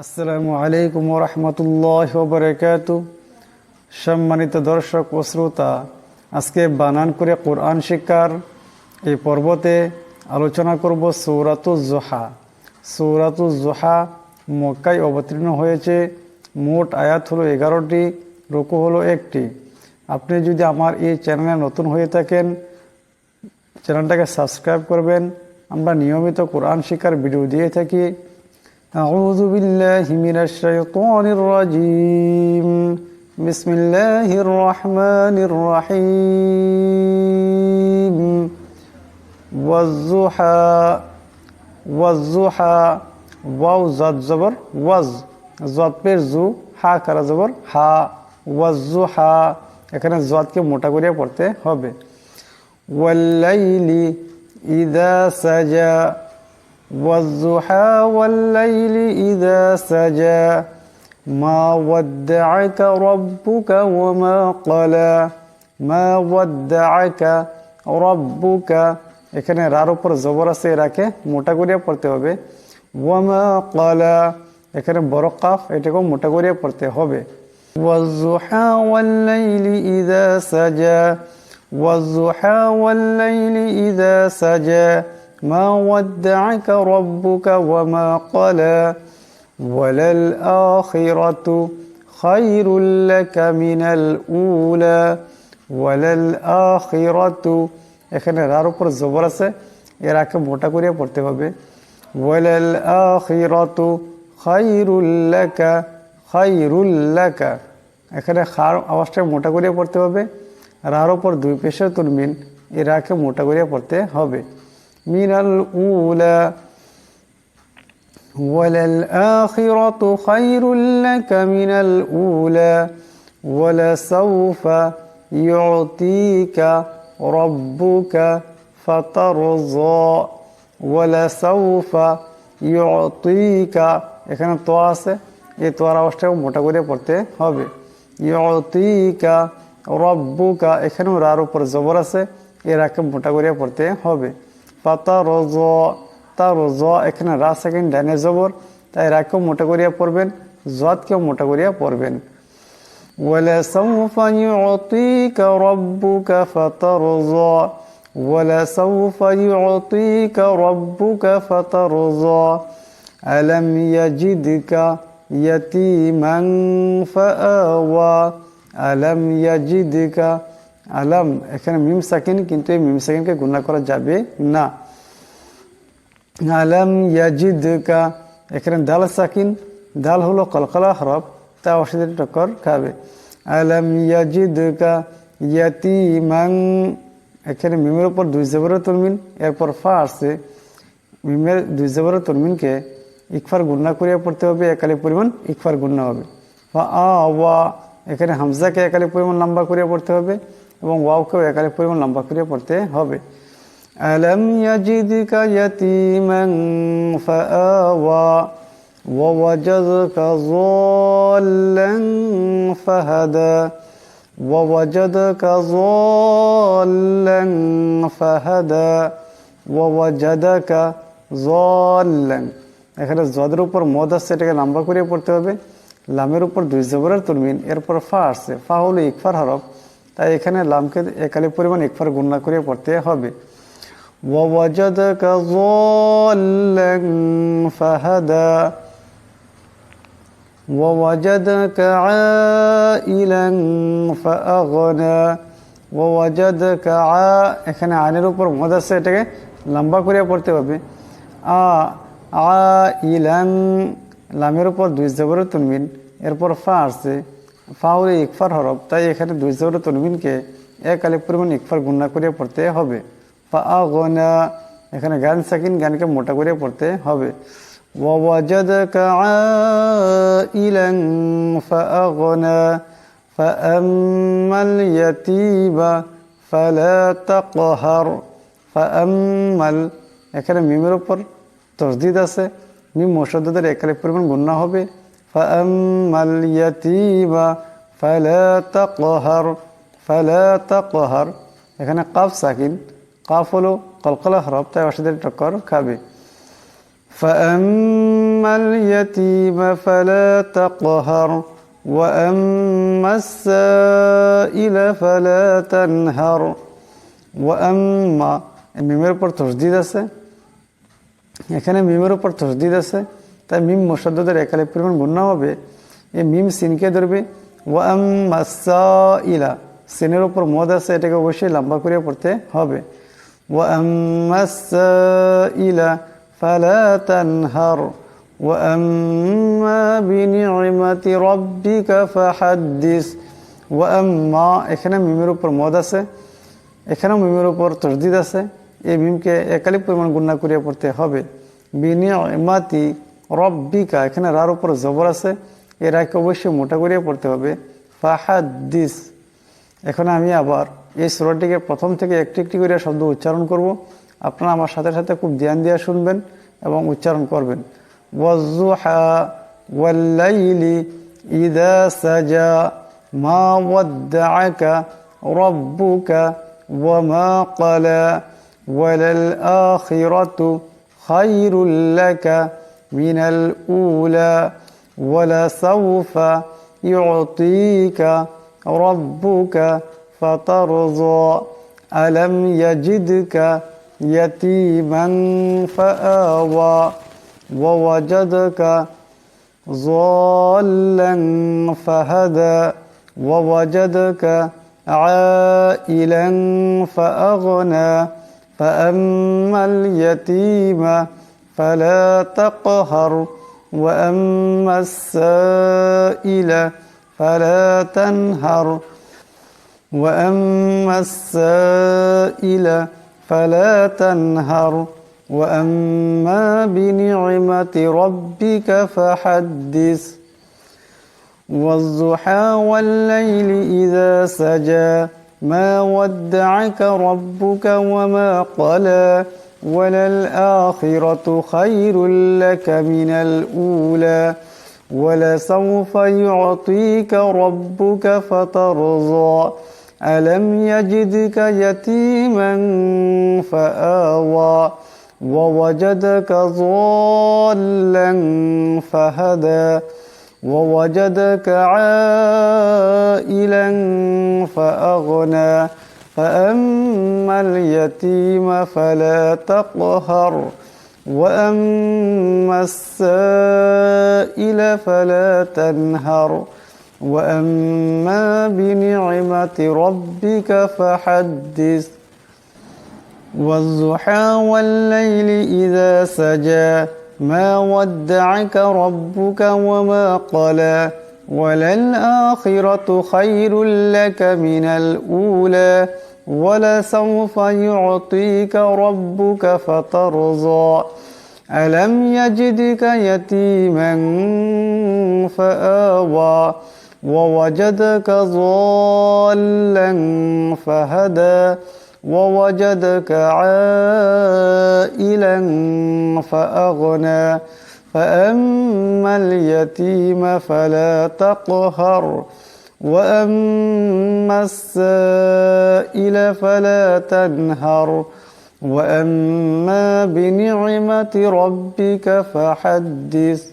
আসসালামু আলাইকুম ওয়া রাহমাতুল্লাহি ওয়া বারাকাতুহু। সম্মানিত দর্শক ও শ্রোতা, আজকে বানান করে কোরআন শিক্ষার এই পর্বতে আলোচনা করব সূরাতুজ জুহা। সূরাতুজ জুহা মক্কায় অবতীর্ণ হয়েছে। মোট আয়াত হলো 11টি, রুকু হলো 1টি। আপনি যদি আমার এই চ্যানেলে নতুন হয়ে থাকেন, চ্যানেলটাকে সাবস্ক্রাইব করবেন। আমরা নিয়মিত কোরআন শিক্ষার ভিডিও দিয়ে থাকি। أعوذ بالله من الشيطان الرجيم بسم الله الرحمن الرحيم والضحى والضحى واو زاد زبر ওয়াজ, জদ পের জু, হা কারা জবর হা, ওয়াজুহা। এখানে জদকে মোটা করে পড়তে হবে। ওয়াল্লাইলি ইযা সাজা والضحى والليل إذا سجى ما ودعك ربك وما قلى ما ودعك ربك। এখানে রার উপর জবর আছে, এরাকে মোটা করে পড়তে হবে। ওয়ামা ক্বালা, এখানে বড় কাফ, এটাকেও মোটা করে পড়তে হবে। والضحى والليل إذا سجى والضحى والليل إذا سجى ما ودعك ربك وما قلى وللآخرة خير لك من الأولى وللآخرة। এখানে রার উপর জবর আছে, এরাকে মোটা করে পড়তে হবে। وللآخرة خير لك خير لك। এখানে খার আওয়াজটা মোটা করে পড়তে হবে। রার উপর দুই পেশের তনবিন, এরাকে মোটা করে পড়তে হবে। মিনাল উলা ওয়ালাল-আখিরাতু খায়রুল লাকা মিনাল উলা ওয়ালাসাউফা ইউতিকা রাব্বুকা ফাতারযা ওয়ালাসাউফা ইউতিকা। এখানে তো আছে, এই তোয়ার আওয়াজটাও মোটা করে পড়তে হবে। ইউতিকা রাব্বুকা, এখানেও রার উপর জবর আছে, এরাকে মোটা করে পড়তে হবে। ফাতারযা তারযা, এখানে রা সেকেন্ড ডানে জবর, তাই রাকেও মোটা করিয়া পড়বেন, জদকেও মোটা করিয়া পড়বেন। ওয়ালাসাউফা ইউতিকা রাব্বুকা ফাতারযা ওয়ালাসাউফা ইউতিকা রাব্বুকা ফাতারযা আলাম ইয়াজিদকা ইয়াতীমান ফাআওয়া আলাম ইয়াজিদকা। আলাম, এখানে মিম সাকিন, কিন্তু এই মিম সাকিনকে গুণা করা যাবে না। আলাম ইয়াজিদকা, এখানে দাল সাকিন, দাল হলো কলকলা হরফ, তা অসাধে টক্কর খাবে। আলাম ইয়াজিদকা ইয়াতীমান, এখানে মিমের উপর দুই জবরের তনমিন, এরপর ফা আসছে। মিমের দুই জবরের তনমিনকে ইকফার গুণা করিয়া পড়তে হবে, একালি পরিমাণ ইকফার গুণা হবে। ফা আওয়া, এখানে হামজাকে একালি পরিমাণ লম্বা করিয়া পড়তে হবে এবং ওয়াওকেও একালি পরিমাণ লম্বা করিয়া পড়তে হবে। আলাম ইয়াজিদকা ইয়াতীমান ফাআওয়া ওয়া ওয়াজাদাকা যাল্লান ফাহাদা ওয়া ওয়াজাদাকা যাল্লান ফাহাদা ওয়া ওয়াজাদাকা যাল্লান। এখানে জদের উপর মদ আসছে, এটাকে লম্বা করিয়া পড়তে হবে। লামের উপর দুই জবরের তনবিন, এরপর ফা আসছে, ফা হলো ইকফার হরফ, তাই এখানে লামকে একালি পরিমাণ ইকফার গুণা করে পড়তে হবে। ওয়াজাদাকা যাল্লান ফাহাদা ওয়াজাদাকা আইলান ফাআগনা ওয়াজাদাকা আ, এখানে আইনের উপর মদ আছে, এটাকে লম্বা করে পড়তে হবে। আইলান, লামের উপর দুই জবরের তনবিন, এরপর ফা আসছে, ফা হলো ইকফার হরফ, তাই এখানে দুই জবরের তনবিনকে এক আলিফ পরিমাণ ইকফার গুণা করে পড়তে হবে। ফাআগনা, এখানে গান সাকিন, গানকে মোটা করে পড়তে হবে। ওয়াজাদাকা আইলান ফাআগনা ফাআম্মাল ইয়াতীমা ফালা তাকহার ফাআম্মাল, এখানে মিমের উপর তাসদীদ আছে, মিম মুশাদ্দাদের একালি পরিমাণ গুণা হবে। ফাআম্মাল ইয়াতীমা ফালা তাকহার ফালা তাকহার, এখানে কাফ সাকিন, কাফ হলো কলকলা হরফ, তাই অসাধে টক্কর খাবে। فأما اليتيم فلا تقهر وأما السائل فلا تنهر ওয়াম্মা মিমের উপর তসদিদ আছে, এখানে মিমের উপর তসদিদ আছে, তাই মিম মুশাদ্দাদের একালিফ পরিমাণ গুণনা হবে। এই মিম সিনকে ধরবে। ওয়াম্মা সাইলা সিনের উপর মদ আছে, এটাকে অবশ্যই লম্বা করে পড়তে হবে। ওয়াম্মা সাইলা ফালা তানহার ওয়াম্মা বিনি'মাতি রাব্বিকা ফাহাদ্দিস। ওয়াম্মা এখানে মিমের উপর মদ আছে, এখানেও মিমের উপর তসদিদ আছে, এই মিমকে একালিফ পরিমাণ গুণনা করিয়া পড়তে হবে। বিনি'মাতি রব্বিকা এখানে রার উপর জবর আছে, এই রাকে অবশ্যই মোটা করিয়া পড়তে হবে। ফাহাদ্দিস। এখন আমি আবার এই সূরাটিকে প্রথম থেকে একটি একটি করে শব্দ উচ্চারণ করব, আপনারা আমার সাথে সাথে খুব ধ্যান দিয়ে শুনবেন এবং উচ্চারণ করবেন। ওয়াজ্জুহা ওয়াল্লাইলি ইযা সাজা মা ওয়াদ্দাআকা রাব্বুকা ওয়ামা ক্বালা ওয়ালাল আখিরাতু খায়রুল লাকা মিনাল উলা ওয়ালাসাউফা ইউতিকা রাব্বুকা ফাতারযা আলাম ইয়াজিদকা ইয়াতীমান ফাআওয়া ওয়াওয়াজাদাকা ضالا فهدى ووجدك عائلا فأغنى فأما اليتيم فلا تقهر وأما السائل فلا تنهر وأما السائل فلا تنهر وأما بنعمة ربك فحدث والضحى والليل إذا سجى ما ودعك ربك وما قلى وللآخرة خير لك من الأولى ولسوف يعطيك ربك فترضى ألم يجدك يتيما فآوى ووجدك ضالا فهدى ووجدك عائلا فأغنى فأما اليتيم فلا تقهر وأما السائل فلا تنهر وأما بنعمة ربك فحدث والضحى والليل إذا سجى ما ودعك ربك وما قلى وللآخرة خير لك من الأولى ولسوف يعطيك ربك فترضى ألم يجدك يتيما فآوى ووجدك ضالا فهدى ووجدك عائلا فأغنى فأما اليتيم فلا تقهر وأما السائل فلا تنهر وأما بنعمة ربك فحدث